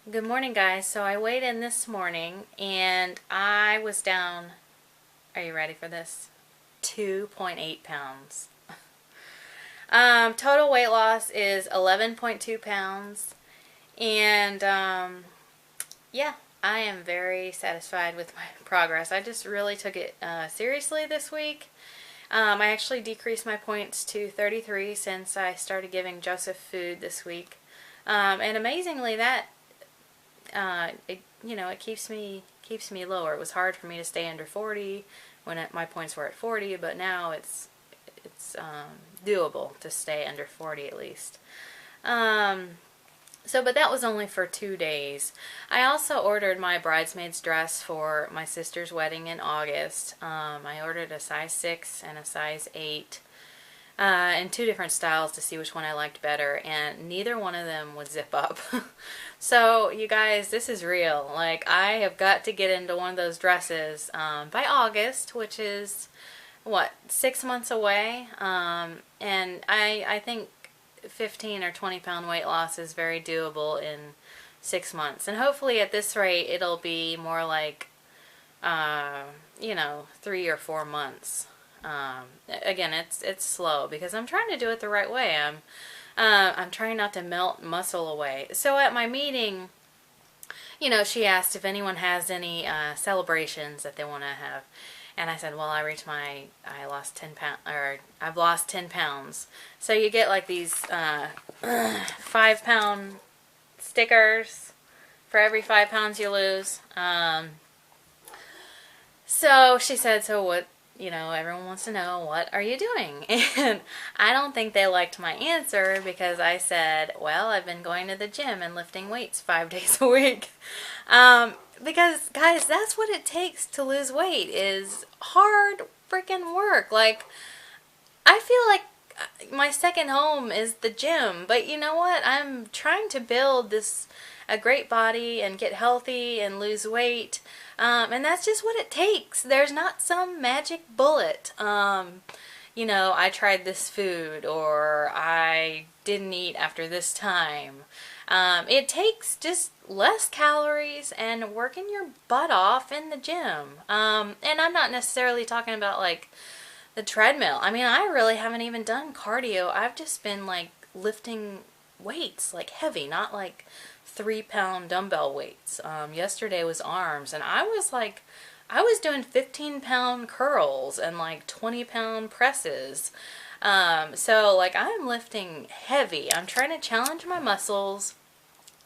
Good morning, guys. So I weighed in this morning and I was down, are you ready for this? 2.8 pounds. Total weight loss is 11.2 pounds. And yeah, I am very satisfied with my progress. I just really took it seriously this week. I actually decreased my points to 33 since I started giving Joseph food this week. And amazingly, that it keeps me lower. It was hard for me to stay under 40 when my points were at 40, but now it's doable to stay under 40 at least. But that was only for 2 days. I also ordered my bridesmaid's dress for my sister's wedding in August. I ordered a size 6 and a size 8. In 2 different styles to see which one I liked better, and neither one of them would zip up. So you guys, this is real. Like, I have got to get into one of those dresses by August, which is what, 6 months away. And I think 15 or 20 pound weight loss is very doable in 6 months, and hopefully at this rate it'll be more like 3 or 4 months. Again, it's slow because I'm trying to do it the right way. I'm trying not to melt muscle away. So at my meeting, she asked if anyone has any celebrations that they want to have, and I said, well, I've lost 10 pounds. So you get like these 5-pound stickers for every 5 pounds you lose. So she said, so what? Everyone wants to know, what are you doing? And I don't think they liked my answer because I said, well, I've been going to the gym and lifting weights 5 days a week. Because, guys, that's what it takes to lose weight, is hard freaking work. Like, I feel like my second home is the gym. But you know what? I'm trying to build a great body and get healthy and lose weight. And that's just what it takes. There's not some magic bullet. I tried this food, or I didn't eat after this time. It takes just less calories and working your butt off in the gym. And I'm not necessarily talking about like the treadmill. I mean, I really haven't even done cardio. I've just been like lifting weights, like heavy, not like 3-pound dumbbell weights. Yesterday was arms, and I was doing 15-pound curls and like 20-pound presses. So like, I'm lifting heavy. I'm trying to challenge my muscles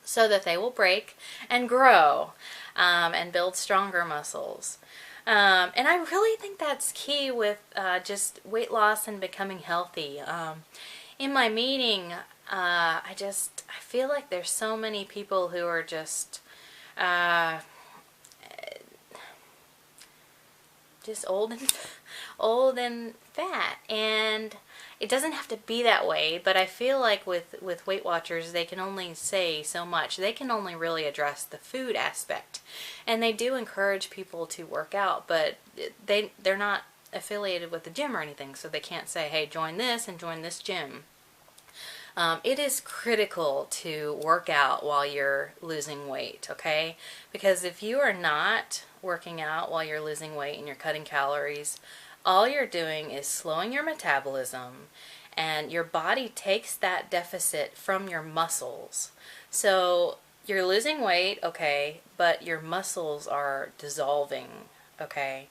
so that they will break and grow, and build stronger muscles. And I really think that's key with just weight loss and becoming healthy. In my meeting, I feel like there's so many people who are just old and fat, and it doesn't have to be that way, but I feel like with Weight Watchers, they can only say so much. They can only really address the food aspect, and they do encourage people to work out, but they're not affiliated with the gym or anything, so they can't say, hey, join this and join this gym. It is critical to work out while you're losing weight, okay? Because if you are not working out while you're losing weight and you're cutting calories, all you're doing is slowing your metabolism, and your body takes that deficit from your muscles. So you're losing weight, okay, but your muscles are dissolving, okay?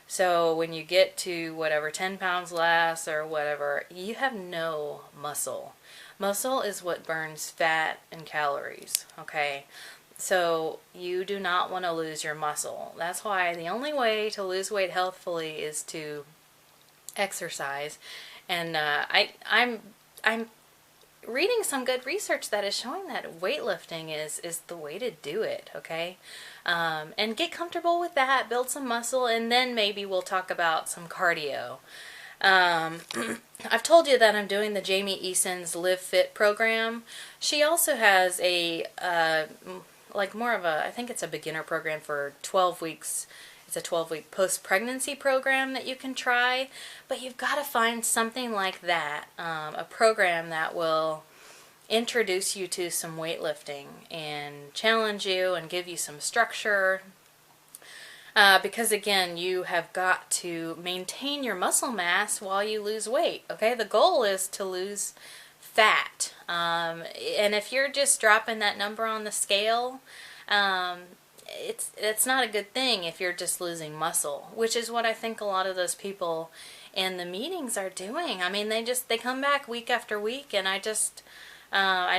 So when you get to whatever, 10 pounds less or whatever, you have no muscle. Muscle is what burns fat and calories, okay? So you do not want to lose your muscle. That's why the only way to lose weight healthfully is to exercise. And I'm reading some good research that is showing that weightlifting is the way to do it, okay? And get comfortable with that, build some muscle, and then maybe we'll talk about some cardio. I've told you that I'm doing the Jamie Eason's Livefit program. She also has a more of a, I think it's a beginner program for 12 weeks. It's a 12-week post-pregnancy program that you can try, but you've got to find something like that, a program that will introduce you to some weightlifting and challenge you and give you some structure. Because again, you have got to maintain your muscle mass while you lose weight. Okay, the goal is to lose fat. And if you're just dropping that number on the scale, it's not a good thing if you're just losing muscle, which is what I think a lot of those people in the meetings are doing. I mean, they come back week after week, and I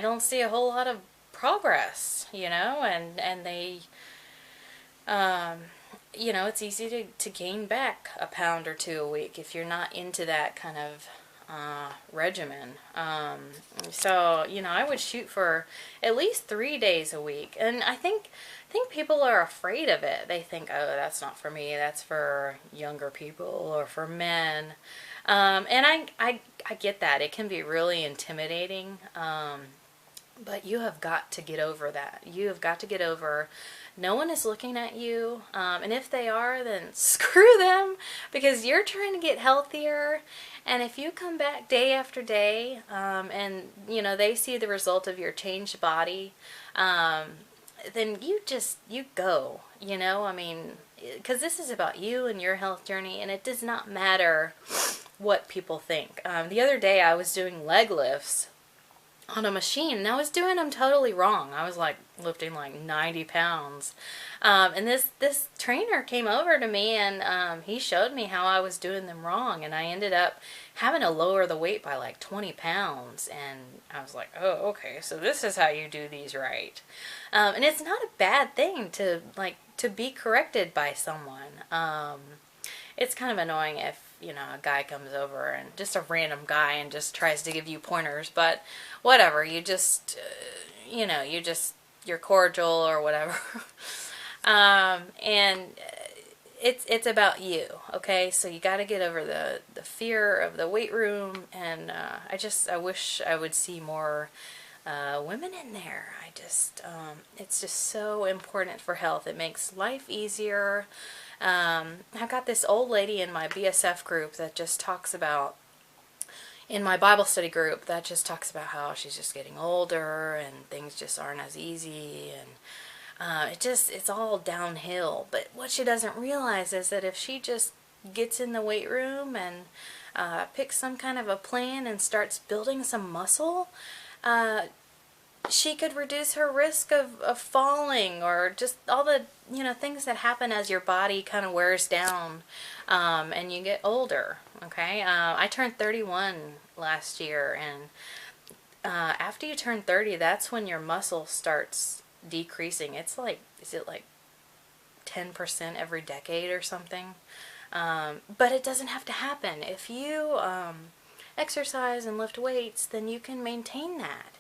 don't see a whole lot of progress, and they, it's easy to gain back a pound or two a week if you're not into that kind of regimen. So, I would shoot for at least 3 days a week. And I think people are afraid of it. They think, oh, that's not for me. That's for younger people or for men. And I get that. It can be really intimidating. But you have got to get over that. You have got to get over no one is looking at you. And if they are, then screw them, because you're trying to get healthier. And if you come back day after day, and they see the result of your changed body, then you go, I mean, because this is about you and your health journey, and it does not matter what people think. The other day I was doing leg lifts on a machine, and I was doing them totally wrong. I was like lifting like 90 pounds. And this trainer came over to me, and he showed me how I was doing them wrong, and I ended up having to lower the weight by like 20 pounds. And I was like, oh, okay, so this is how you do these right. And it's not a bad thing to be corrected by someone. It's kind of annoying if a guy comes over, and just a random guy, and just tries to give you pointers, but whatever, you're cordial or whatever. And it's about you, okay? So you got to get over the fear of the weight room, and I wish I would see more women in there. It's just so important for health. It makes life easier. I've got this old lady in my BSF group that just talks about, in my Bible study group, that just talks about how she's just getting older and things just aren't as easy, and it's all downhill. But what she doesn't realize is that if she just gets in the weight room and picks some kind of a plan and starts building some muscle, she could reduce her risk of falling, or just all the things that happen as your body kind of wears down, and you get older. Okay, I turned 31 last year, and after you turn 30, that's when your muscle starts decreasing. Is it like 10% every decade or something? But it doesn't have to happen. If you exercise and lift weights, then you can maintain that.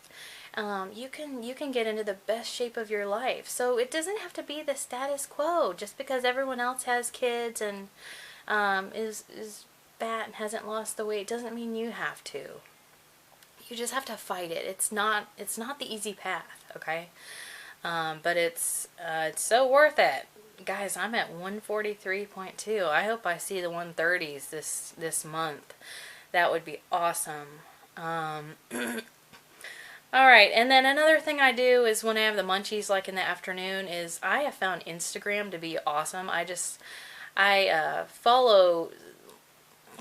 You can get into the best shape of your life. So it doesn't have to be the status quo. Just because everyone else has kids and is fat and hasn't lost the weight doesn't mean you have to. You just have to fight it. It's not the easy path, okay? But it's so worth it. Guys, I'm at 143.2. I hope I see the 130s this month. That would be awesome. Alright, and then another thing I do is when I have the munchies, like in the afternoon, is I have found Instagram to be awesome. I follow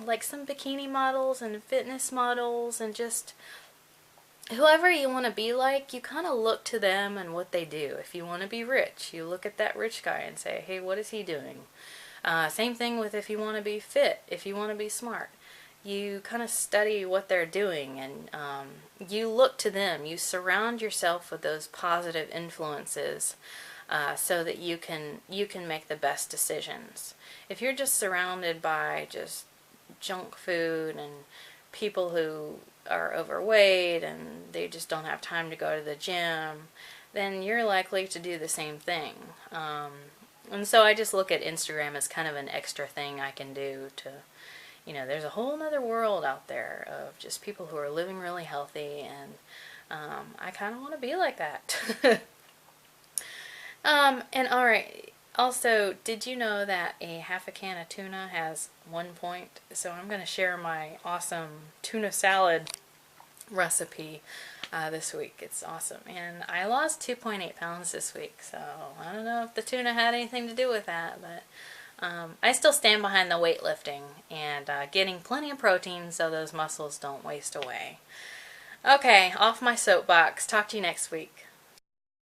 like some bikini models and fitness models, and just whoever you want to be like, you kind of look to them and what they do. If you want to be rich, you look at that rich guy and say, hey, what is he doing? Same thing with if you want to be fit, if you want to be smart. You kind of study what they're doing, and you look to them. You surround yourself with those positive influences, so that you can make the best decisions. If you're just surrounded by just junk food and people who are overweight and they just don't have time to go to the gym, then you're likely to do the same thing. And so I just look at Instagram as kind of an extra thing I can do to, there's a whole other world out there of just people who are living really healthy, and I kind of want to be like that. And alright, also, did you know that a half a can of tuna has 1 point? So I'm going to share my awesome tuna salad recipe. this week. It's awesome. And I lost 2.8 pounds this week, so I don't know if the tuna had anything to do with that, but I still stand behind the weightlifting and getting plenty of protein so those muscles don't waste away. Okay, off my soapbox. Talk to you next week.